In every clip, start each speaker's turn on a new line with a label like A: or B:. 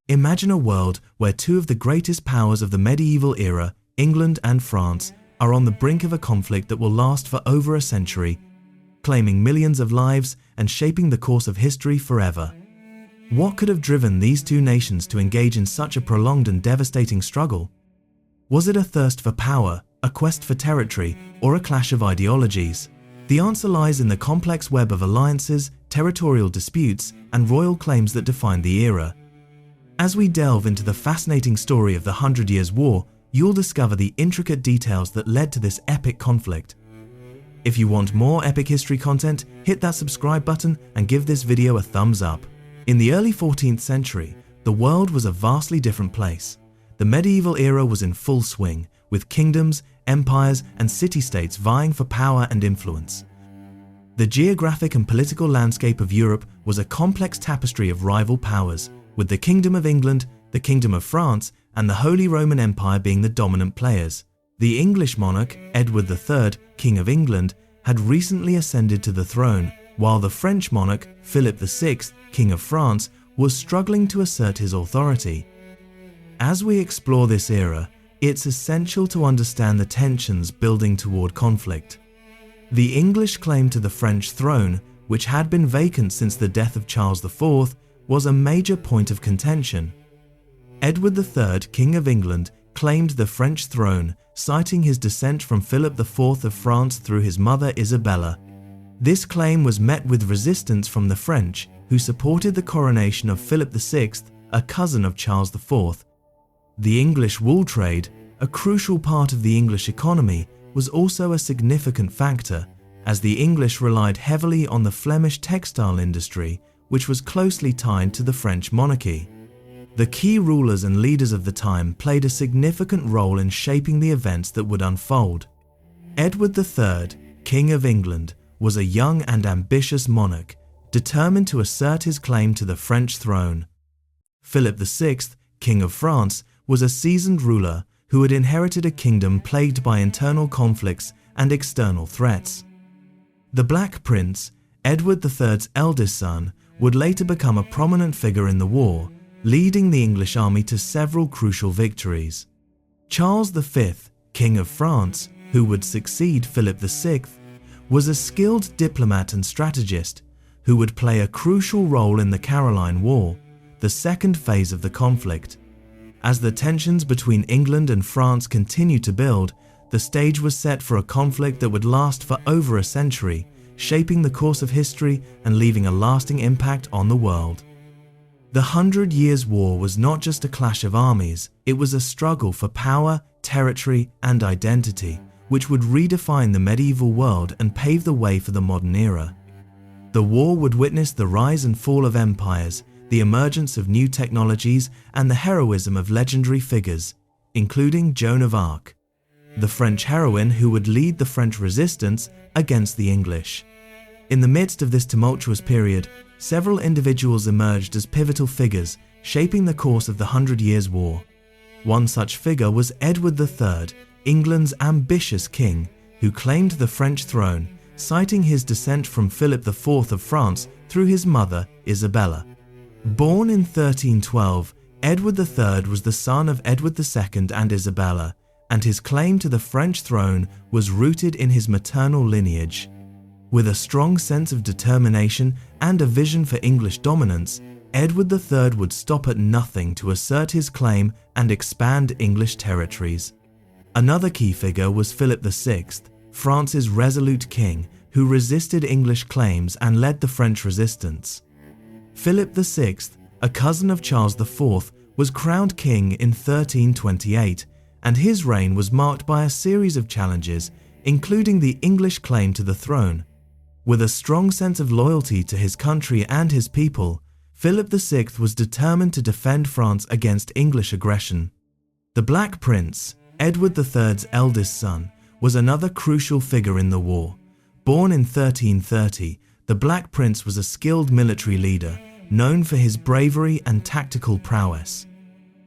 A: Imagine a world where two of the greatest powers of the medieval era, England and France, are on the brink of a conflict that will last for over a century, claiming millions of lives and shaping the course of history forever. What could have driven these two nations to engage in such a prolonged and devastating struggle? Was it a thirst for power, a quest for territory, or a clash of ideologies? The answer lies in the complex web of alliances, territorial disputes, and royal claims that defined the era. As we delve into the fascinating story of the 100 Years' War, you'll discover the intricate details that led to this epic conflict. If you want more epic history content, hit that subscribe button and give this video a thumbs up. In the early 14th century, the world was a vastly different place. The medieval era was in full swing, with kingdoms, empires, and city-states vying for power and influence. The geographic and political landscape of Europe was a complex tapestry of rival powers, with the Kingdom of England, the Kingdom of France, and the Holy Roman Empire being the dominant players. The English monarch, Edward III, King of England, had recently ascended to the throne, while the French monarch, Philip VI, King of France, was struggling to assert his authority. As we explore this era, it's essential to understand the tensions building toward conflict. The English claim to the French throne, which had been vacant since the death of Charles IV, was a major point of contention. Edward III, King of England, claimed the French throne, citing his descent from Philip IV of France through his mother Isabella. This claim was met with resistance from the French, who supported the coronation of Philip VI, a cousin of Charles IV. The English wool trade, a crucial part of the English economy, was also a significant factor, as the English relied heavily on the Flemish textile industry, which was closely tied to the French monarchy. The key rulers and leaders of the time played a significant role in shaping the events that would unfold. Edward III, King of England, was a young and ambitious monarch, determined to assert his claim to the French throne. Philip VI, King of France, was a seasoned ruler who had inherited a kingdom plagued by internal conflicts and external threats. The Black Prince, Edward III's eldest son, would later become a prominent figure in the war, leading the English army to several crucial victories. Charles V, King of France, who would succeed Philip VI, was a skilled diplomat and strategist who would play a crucial role in the Caroline War, the second phase of the conflict. As the tensions between England and France continued to build, the stage was set for a conflict that would last for over a century, shaping the course of history and leaving a lasting impact on the world. The 100 Years' War was not just a clash of armies, it was a struggle for power, territory, and identity, which would redefine the medieval world and pave the way for the modern era. The war would witness the rise and fall of empires, the emergence of new technologies, and the heroism of legendary figures, including Joan of Arc, the French heroine who would lead the French resistance against the English. In the midst of this tumultuous period, several individuals emerged as pivotal figures, shaping the course of the 100 Years' War. One such figure was Edward III, England's ambitious king, who claimed the French throne, citing his descent from Philip IV of France through his mother, Isabella. Born in 1312, Edward III was the son of Edward II and Isabella, and his claim to the French throne was rooted in his maternal lineage. With a strong sense of determination and a vision for English dominance, Edward III would stop at nothing to assert his claim and expand English territories. Another key figure was Philip VI, France's resolute king, who resisted English claims and led the French resistance. Philip VI, a cousin of Charles IV, was crowned king in 1328, and his reign was marked by a series of challenges, including the English claim to the throne. With a strong sense of loyalty to his country and his people, Philip VI was determined to defend France against English aggression. The Black Prince, Edward III's eldest son, was another crucial figure in the war. Born in 1330, the Black Prince was a skilled military leader, known for his bravery and tactical prowess.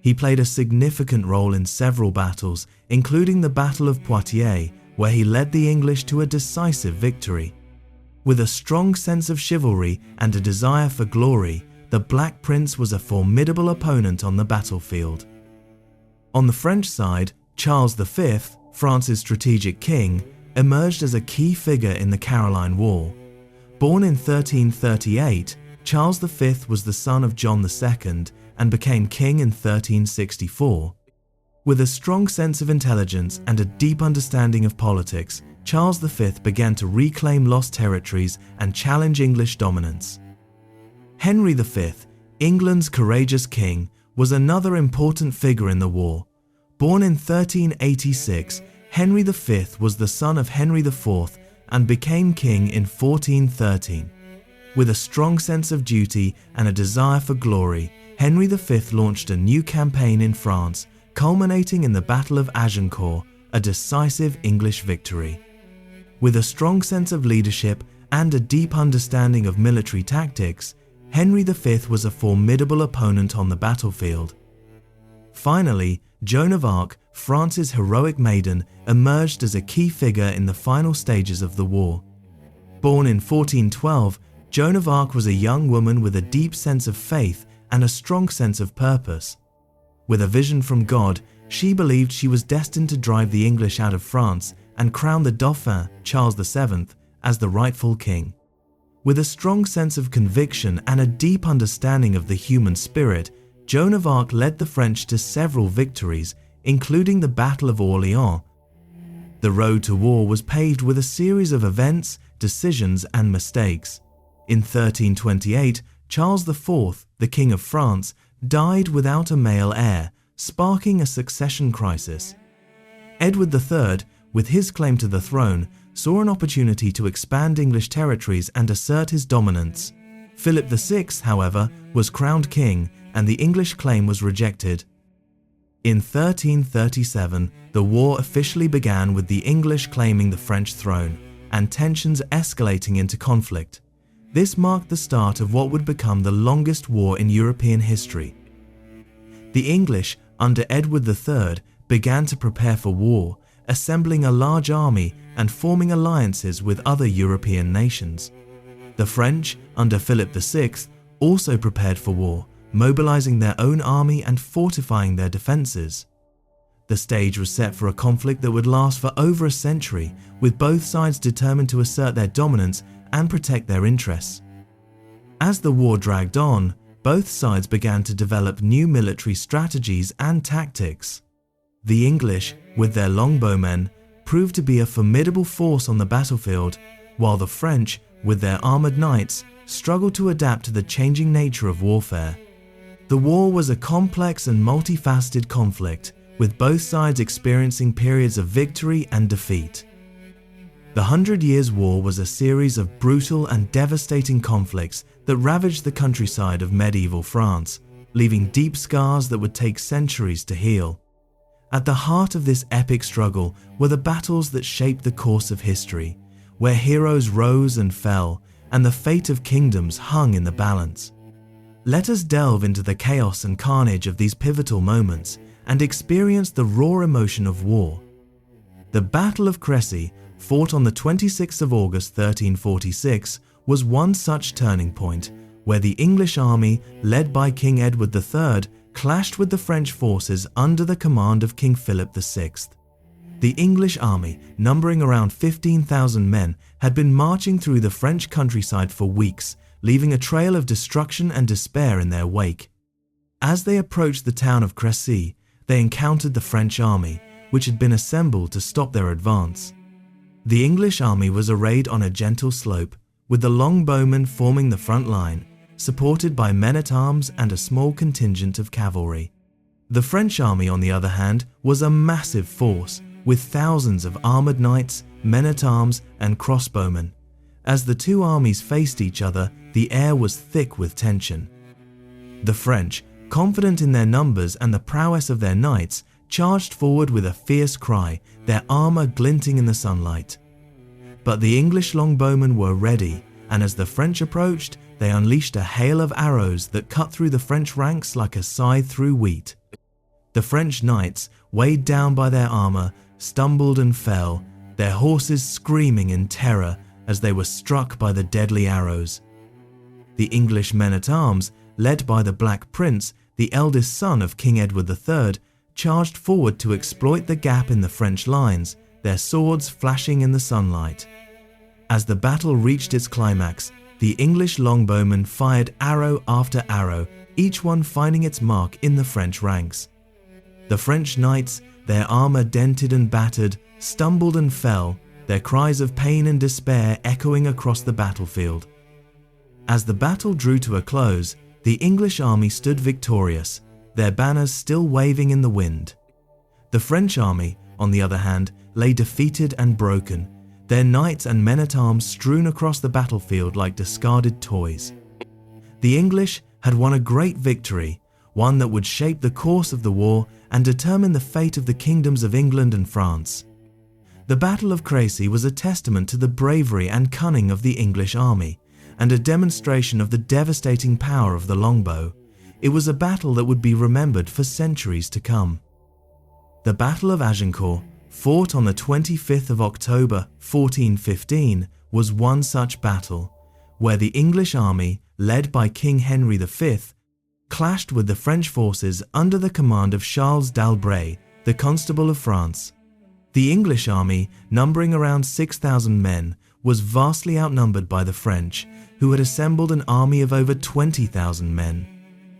A: He played a significant role in several battles, including the Battle of Poitiers, where he led the English to a decisive victory. With a strong sense of chivalry and a desire for glory, the Black Prince was a formidable opponent on the battlefield. On the French side, Charles V, France's strategic king, emerged as a key figure in the Caroline War. Born in 1338, Charles V was the son of John II and became king in 1364. With a strong sense of intelligence and a deep understanding of politics, Charles V began to reclaim lost territories and challenge English dominance. Henry V, England's courageous king, was another important figure in the war. Born in 1386, Henry V was the son of Henry IV and became king in 1413. With a strong sense of duty and a desire for glory, Henry V launched a new campaign in France, culminating in the Battle of Agincourt, a decisive English victory. With a strong sense of leadership and a deep understanding of military tactics, Henry V was a formidable opponent on the battlefield. Finally, Joan of Arc, France's heroic maiden, emerged as a key figure in the final stages of the war. Born in 1412, Joan of Arc was a young woman with a deep sense of faith and a strong sense of purpose. With a vision from God, she believed she was destined to drive the English out of France and crown the Dauphin, Charles VII, as the rightful king. With a strong sense of conviction and a deep understanding of the human spirit, Joan of Arc led the French to several victories, including the Battle of Orléans. The road to war was paved with a series of events, decisions, and mistakes. In 1328, Charles IV, the King of France, died without a male heir, sparking a succession crisis. Edward III, with his claim to the throne, saw an opportunity to expand English territories and assert his dominance. Philip VI, however, was crowned king, and the English claim was rejected. In 1337, the war officially began with the English claiming the French throne, and tensions escalating into conflict. This marked the start of what would become the longest war in European history. The English, under Edward III, began to prepare for war, assembling a large army and forming alliances with other European nations. The French, under Philip VI, also prepared for war, mobilizing their own army and fortifying their defenses. The stage was set for a conflict that would last for over a century, with both sides determined to assert their dominance and protect their interests. As the war dragged on, both sides began to develop new military strategies and tactics. The English, with their longbowmen, proved to be a formidable force on the battlefield, while the French, with their armored knights, struggled to adapt to the changing nature of warfare. The war was a complex and multifaceted conflict, with both sides experiencing periods of victory and defeat. The 100 Years' War was a series of brutal and devastating conflicts that ravaged the countryside of medieval France, leaving deep scars that would take centuries to heal. At the heart of this epic struggle were the battles that shaped the course of history, where heroes rose and fell, and the fate of kingdoms hung in the balance. Let us delve into the chaos and carnage of these pivotal moments and experience the raw emotion of war. The Battle of Crécy, fought on the 26th of August 1346, was one such turning point, where the English army, led by King Edward III, clashed with the French forces under the command of King Philip VI. The English army, numbering around 15,000 men, had been marching through the French countryside for weeks, leaving a trail of destruction and despair in their wake. As they approached the town of Crécy, they encountered the French army, which had been assembled to stop their advance. The English army was arrayed on a gentle slope, with the longbowmen forming the front line, supported by men-at-arms and a small contingent of cavalry. The French army, on the other hand, was a massive force, with thousands of armored knights, men-at-arms, and crossbowmen. As the two armies faced each other, the air was thick with tension. The French, confident in their numbers and the prowess of their knights, charged forward with a fierce cry, their armor glinting in the sunlight. But the English longbowmen were ready, and as the French approached, they unleashed a hail of arrows that cut through the French ranks like a scythe through wheat. The French knights, weighed down by their armor, stumbled and fell, their horses screaming in terror as they were struck by the deadly arrows. The English men-at-arms, led by the Black Prince, the eldest son of King Edward III, charged forward to exploit the gap in the French lines, their swords flashing in the sunlight. As the battle reached its climax, the English longbowmen fired arrow after arrow, each one finding its mark in the French ranks. The French knights, their armor dented and battered, stumbled and fell, their cries of pain and despair echoing across the battlefield. As the battle drew to a close, the English army stood victorious, their banners still waving in the wind. The French army, on the other hand, lay defeated and broken, their knights and men-at-arms strewn across the battlefield like discarded toys. The English had won a great victory, one that would shape the course of the war and determine the fate of the kingdoms of England and France. The Battle of Crécy was a testament to the bravery and cunning of the English army, and a demonstration of the devastating power of the longbow. It was a battle that would be remembered for centuries to come. The Battle of Agincourt, fought on the 25th of October 1415, was one such battle, where the English army, led by King Henry V, clashed with the French forces under the command of Charles d'Albret, the Constable of France. The English army, numbering around 6,000 men, was vastly outnumbered by the French, who had assembled an army of over 20,000 men.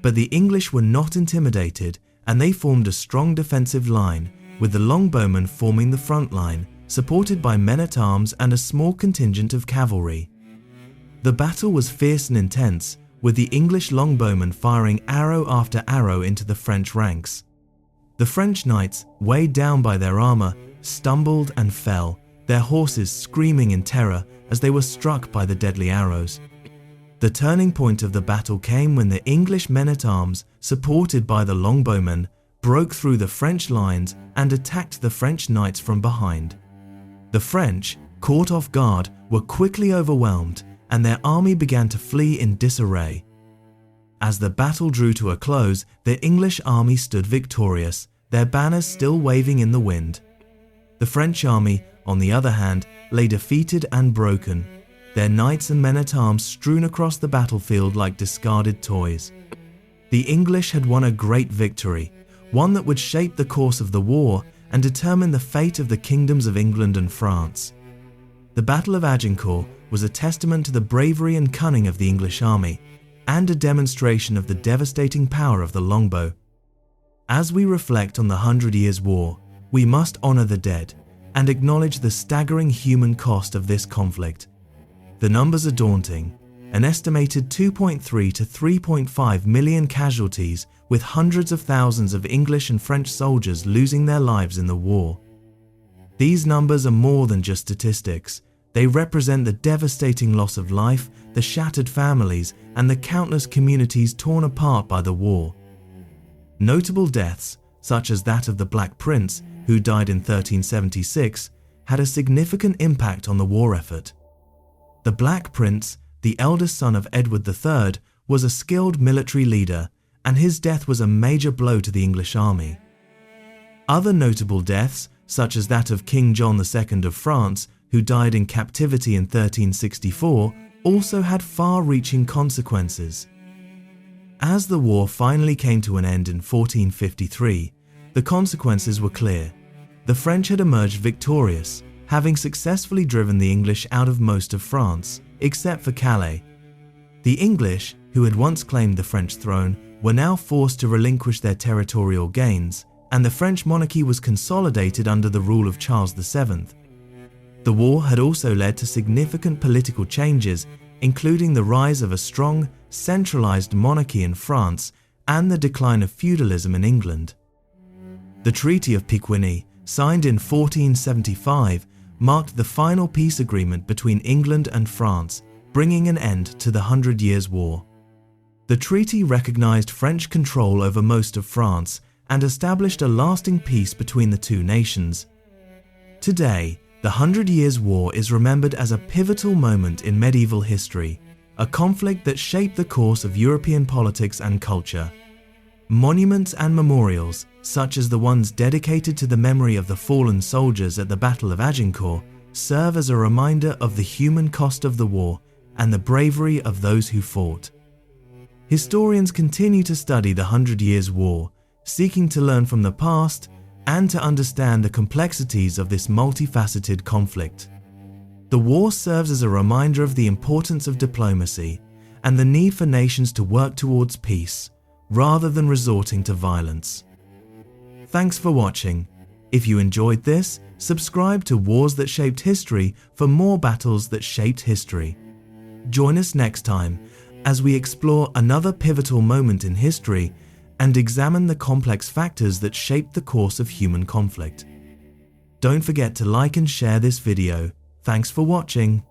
A: But the English were not intimidated, and they formed a strong defensive line, with the longbowmen forming the front line, supported by men-at-arms and a small contingent of cavalry. The battle was fierce and intense, with the English longbowmen firing arrow after arrow into the French ranks. The French knights, weighed down by their armor, stumbled and fell, their horses screaming in terror as they were struck by the deadly arrows. The turning point of the battle came when the English men-at-arms, supported by the longbowmen, broke through the French lines and attacked the French knights from behind. The French, caught off guard, were quickly overwhelmed, and their army began to flee in disarray. As the battle drew to a close, the English army stood victorious, their banners still waving in the wind. The French army, on the other hand, lay defeated and broken, their knights and men-at-arms strewn across the battlefield like discarded toys. The English had won a great victory, one that would shape the course of the war and determine the fate of the kingdoms of England and France. The Battle of Agincourt was a testament to the bravery and cunning of the English army, and a demonstration of the devastating power of the longbow. As we reflect on the 100 Years' War, we must honor the dead and acknowledge the staggering human cost of this conflict. The numbers are daunting, an estimated 2.3 to 3.5 million casualties, with hundreds of thousands of English and French soldiers losing their lives in the war. These numbers are more than just statistics. They represent the devastating loss of life, the shattered families, and the countless communities torn apart by the war. Notable deaths, such as that of the Black Prince, who died in 1376, had a significant impact on the war effort. The Black Prince, the eldest son of Edward III, was a skilled military leader, and his death was a major blow to the English army. Other notable deaths, such as that of King John II of France, who died in captivity in 1364, also had far-reaching consequences. As the war finally came to an end in 1453, the consequences were clear. The French had emerged victorious, having successfully driven the English out of most of France, except for Calais. The English, who had once claimed the French throne, were now forced to relinquish their territorial gains, and the French monarchy was consolidated under the rule of Charles VII. The war had also led to significant political changes, including the rise of a strong, centralized monarchy in France and the decline of feudalism in England. The Treaty of Picquigny, signed in 1475, marked the final peace agreement between England and France, bringing an end to the 100 Years' War. The treaty recognized French control over most of France and established a lasting peace between the two nations. Today, the 100 Years' War is remembered as a pivotal moment in medieval history, a conflict that shaped the course of European politics and culture. Monuments and memorials, such as the ones dedicated to the memory of the fallen soldiers at the Battle of Agincourt, serve as a reminder of the human cost of the war and the bravery of those who fought. Historians continue to study the 100 Years' War, seeking to learn from the past and to understand the complexities of this multifaceted conflict. The war serves as a reminder of the importance of diplomacy and the need for nations to work towards peace rather than resorting to violence. Thanks for watching. If you enjoyed this, subscribe to Wars That Shaped History for more battles that shaped history. Join us next time as we explore another pivotal moment in history and examine the complex factors that shaped the course of human conflict. Don't forget to like and share this video. Thanks for watching.